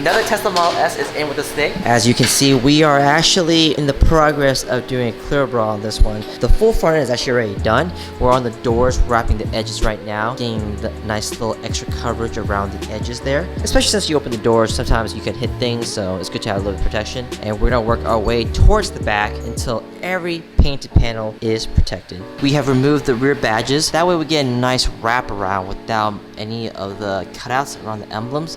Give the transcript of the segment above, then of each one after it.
Another Tesla Model S is in with us today. As you can see, we are actually in the progress of doing a Clearbra on this one. The full front end is actually already done. We're on the doors, wrapping the edges right now, getting the nice little extra coverage around the edges there. Especially since you open the doors, sometimes you can hit things, so it's good to have a little protection. And we're gonna work our way towards the back until every painted panel is protected. We have removed the rear badges. That way we get a nice wrap around without any of the cutouts around the emblems.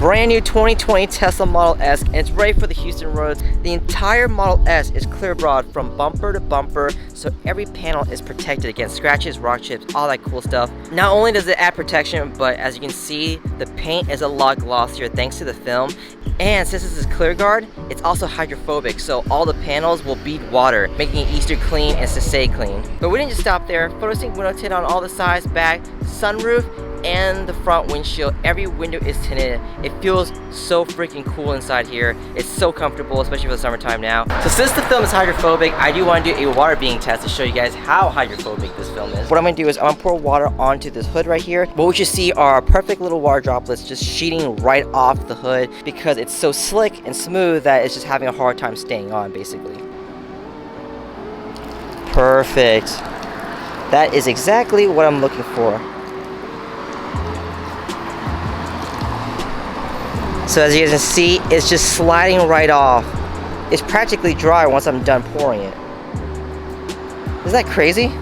Brand new 2020 Tesla Model S, and it's ready for the Houston roads. The entire Model S is Clearbra from bumper to bumper, so every panel is protected against scratches, rock chips, all that cool stuff. Not only does it add protection, but as you can see, the paint is a lot glossier thanks to the film. And since this is ClearGuard, it's also hydrophobic, so all the panels will bead water, making it easier to clean and to stay clean. But we didn't just stop there. Photosync window tint on all the sides, back, sunroof, and the front windshield. Every window is tinted. It feels so freaking cool inside here. It's so comfortable, especially for the summertime now. So since the film is hydrophobic, I do want to do a water beading test to show you guys how hydrophobic this film is. What I'm going to do is I'm going to pour water onto this hood right here. What we should see are perfect little water droplets just sheeting right off the hood because it's so slick and smooth that it's just having a hard time staying on, basically. Perfect. That is exactly what I'm looking for. So as you guys can see, it's just sliding right off. It's practically dry once I'm done pouring it. Isn't that crazy?